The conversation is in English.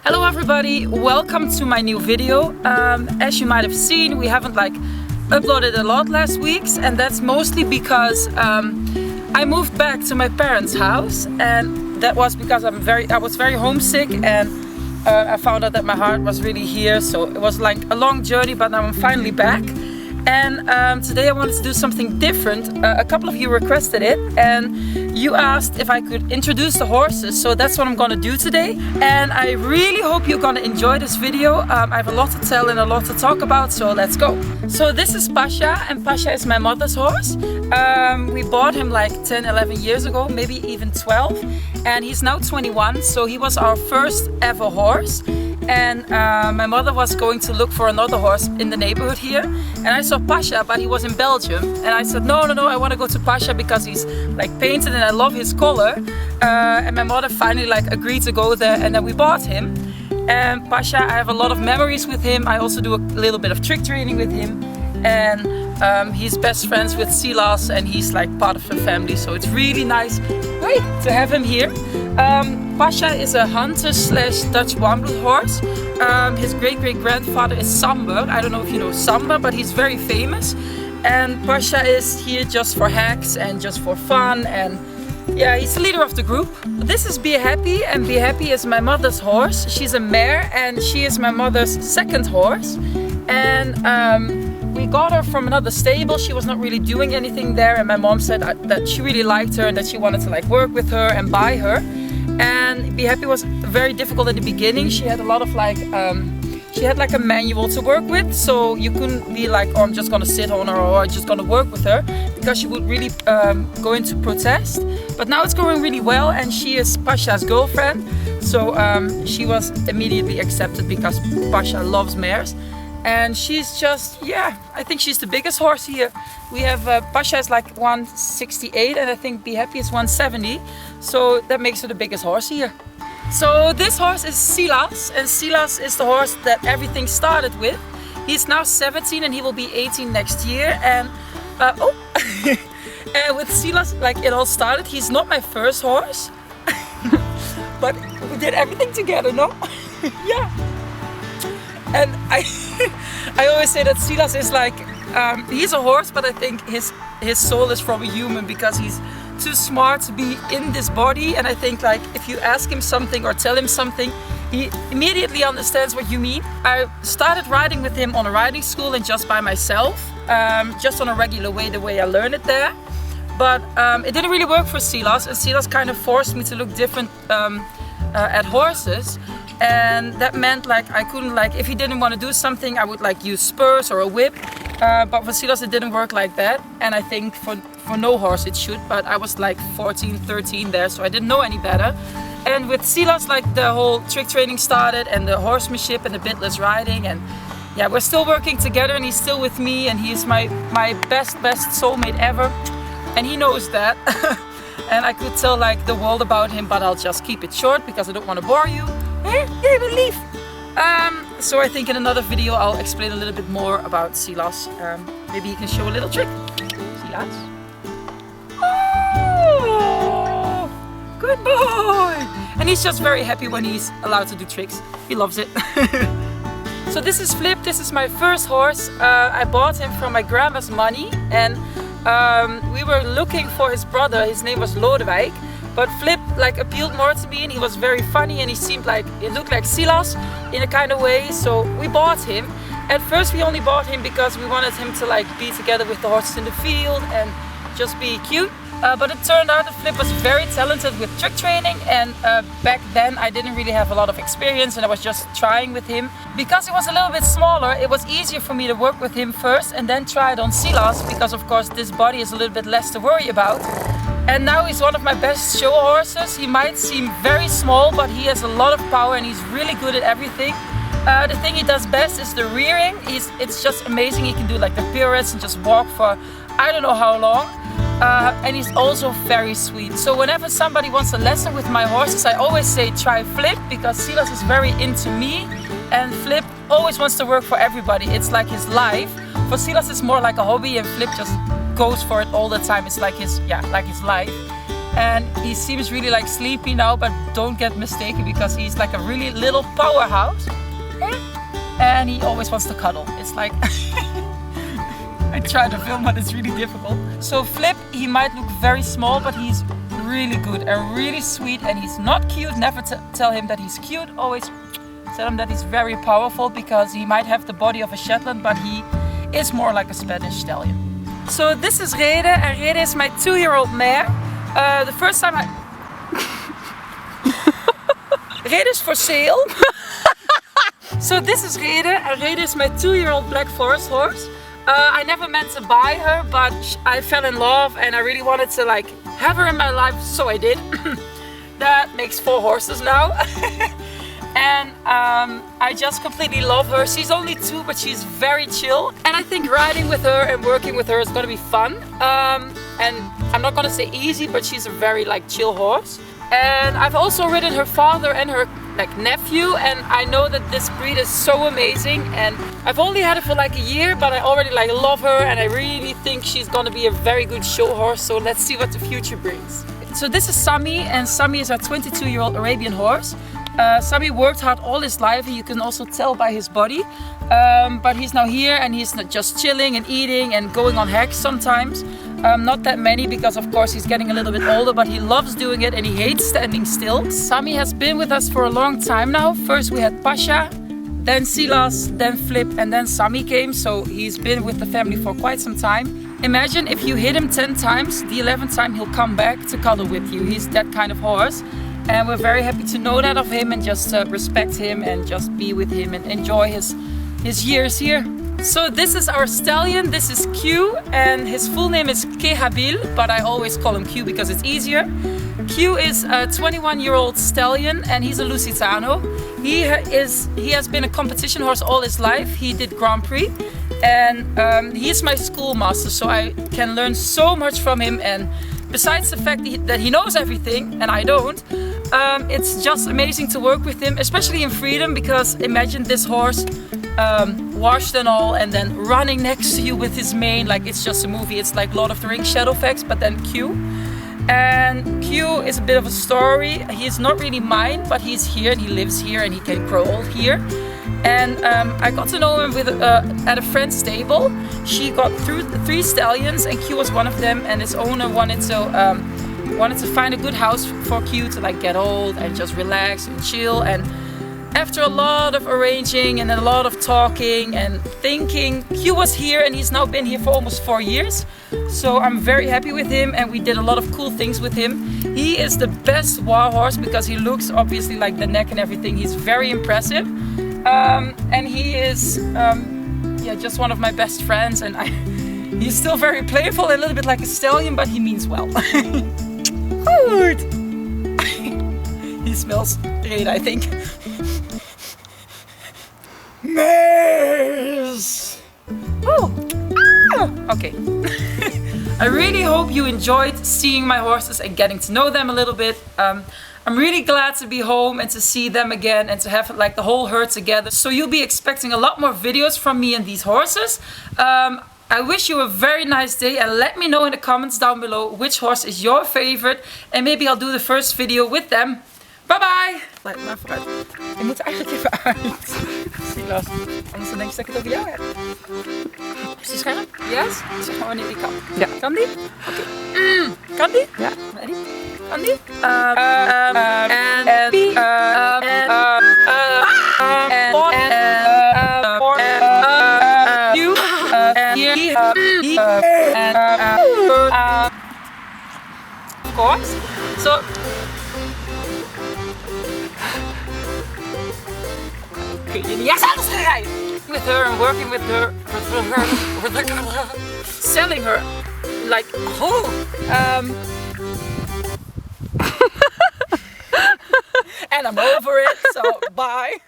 Hello everybody, welcome to my new video. As you might have seen, we haven't uploaded a lot last weeks, and that's mostly because I moved back to my parents' house, and that was because I was very homesick, and I found out that my heart was really here, so it was like a long journey, but now I'm finally back. And today I wanted to do something different. A couple of you requested it, and you asked if I could introduce the horses, so that's what I'm gonna do today. And I really hope you're gonna enjoy this video. I have a lot to tell and a lot to talk about, so let's go. So this is Pasha, and Pasha is my mother's horse. We bought him like 10, 11 years ago, maybe even 12, and he's now 21, so he was our first ever horse. And my mother was going to look for another horse in the neighborhood here, and I saw Pasha, but he was in Belgium, and I said no, I want to go to Pasha because he's like painted and I love his color. And my mother finally agreed to go there, and then we bought him. And Pasha, I have a lot of memories with him. I also do a little bit of trick training with him, and he's best friends with Silas, and he's like part of the family, so it's really nice to have him here. Pasha is a hunter slash Dutch warmblood horse. His great-great-grandfather is Sammy. I don't know if you know Sammy, but he's very famous. And Pasha is here just for hacks and just for fun, and yeah, he's the leader of the group. This is Be Happy, and Be Happy is my mother's horse. She's a mare, and she is my mother's second horse. And we got her from another stable. She was not really doing anything there, and my mom said that she really liked her and that she wanted to work with her and buy her. And Be Happy was very difficult at the beginning. She had a lot of she had a manual to work with, so you couldn't be like, oh, I'm just gonna sit on her or I'm just gonna work with her, because she would really go into protest. But now it's going really well, and she is Pasha's girlfriend, so she was immediately accepted because Pasha loves mares. And she's just, yeah, I think she's the biggest horse here. We have, Pasha is like 168, and I think Be Happy is 170. So that makes her the biggest horse here. So this horse is Silas, and Silas is the horse that everything started with. He's now 17 and he will be 18 next year. And, and with Silas, it all started. He's not my first horse, but we did everything together, no? Yeah. And I always say that Silas is he's a horse, but I think his soul is from a human, because he's too smart to be in this body. And I think if you ask him something or tell him something, he immediately understands what you mean. I started riding with him on a riding school and just by myself, just on a regular way, the way I learned it there. But it didn't really work for Silas, and Silas kind of forced me to look different at horses. And that meant I couldn't if he didn't want to do something, I would use spurs or a whip. But for Silas it didn't work like that, and I think for no horse it should. But I was 14, 13 there, so I didn't know any better. And with Silas the whole trick training started, and the horsemanship and the bitless riding, and yeah, we're still working together, and he's still with me, and he's my best soulmate ever, and he knows that. And I could tell the world about him, but I'll just keep it short because I don't want to bore you. Hey, we leave. So I think in another video I'll explain a little bit more about Silas. Maybe he can show a little trick. Silas. Oh, good boy. And he's just very happy when he's allowed to do tricks. He loves it. So this is Flip. This is my first horse. I bought him from my grandma's money, and we were looking for his brother. His name was Lodewijk. But Flip appealed more to me, and he was very funny, and he looked like Silas in a kind of way, so we bought him. At first we only bought him because we wanted him to be together with the horses in the field and just be cute. But it turned out that Flip was very talented with trick training, and back then I didn't really have a lot of experience, and I was just trying with him. Because he was a little bit smaller, it was easier for me to work with him first and then try it on Silas, because of course this body is a little bit less to worry about. And now he's one of my best show horses. He might seem very small, but he has a lot of power, and he's really good at everything. The thing he does best is the rearing. It's just amazing. He can do the pirouettes and just walk for I don't know how long. And he's also very sweet. So whenever somebody wants a lesson with my horses, I always say try Flip, because Silas is very into me, and Flip always wants to work for everybody. It's like his life. For Silas it's more like a hobby, and Flip just goes for it all the time. It's like his life. and he seems really like sleepy now, but don't get mistaken because he's like a really little powerhouse. And he always wants to cuddle. It's like I try to film, but it's really difficult. So Flip, he might look very small, but he's really good and really sweet, and he's not cute. Never tell him that he's cute. Always tell him that he's very powerful, because he might have the body of a Shetland, but he is more like a Spanish stallion. So this is Rede, and Rede is my 2-year-old mare. The first time Rede is for sale. So this is Rede, and Rede is my 2-year-old black forest horse. I never meant to buy her, but I fell in love and I really wanted to like have her in my life, so I did. That makes 4 horses now. And I just completely love her. She's only 2, but she's very chill. And I think riding with her and working with her is gonna be fun. And I'm not gonna say easy, but she's a very like chill horse. And I've also ridden her father and her like nephew, and I know that this breed is so amazing, and I've only had it for like a year, but I already like love her, and I really think she's gonna be a very good show horse. So let's see what the future brings. So this is Sammie, and Sammie is our 22-year-old Arabian horse. Sammie worked hard all his life, and you can also tell by his body. But he's now here, and he's not just chilling and eating and going on hacks sometimes. Not that many, because of course he's getting a little bit older, but he loves doing it and he hates standing still. Sammie has been with us for a long time now. First we had Pasha, then Silas, then Flip, and then Sammie came. So he's been with the family for quite some time. Imagine if you hit him 10 times, the 11th time he'll come back to cuddle with you. He's that kind of horse. And we're very happy to know that of him, and just respect him and just be with him and enjoy his years here. So this is our stallion. This is Q, and his full name is Kehabil, but I always call him Q because it's easier. Q is a 21-year-old stallion, and he's a Lusitano. He has been a competition horse all his life. He did Grand Prix, and he is my schoolmaster, so I can learn so much from him. And besides the fact that he knows everything and I don't, it's just amazing to work with him, especially in freedom, because imagine this horse washed and all, and then running next to you with his mane like it's just a movie. It's like Lord of the Rings Shadowfax, but then Q. And Q is a bit of a story. He's not really mine, but he's here and he lives here and he can grow here. And I got to know him at a friend's stable. She got through 3 stallions, and Q was one of them. And his owner wanted to find a good house for Q to like get old and just relax and chill. And after a lot of arranging and a lot of talking and thinking, Q was here, and he's now been here for almost 4 years. So I'm very happy with him, and we did a lot of cool things with him. He is the best war horse because he looks obviously like the neck and everything. He's very impressive. And he is just one of my best friends, and he's still very playful, a little bit like a stallion, but he means well. Good. He smells great, I think. Mares! Oh! Okay. I really hope you enjoyed seeing my horses and getting to know them a little bit. I'm really glad to be home and to see them again and to have like the whole herd together. So you'll be expecting a lot more videos from me and these horses. I wish you a very nice day, and let me know in the comments down below which horse is your favorite, and maybe I'll do the first video with them. Bye bye! Laat maar vooruit. Je moet er eigenlijk even uit. Silas. Anders dan denk je dat ik het over jou heb. Is die scherp? Yes? Zeg maar wanneer die kan. Ja. Kan die? Oké. Kan die? Ja. Ready? Kan die? Of course. So yes, with her and working with her, selling her, like, and I'm over it, so bye.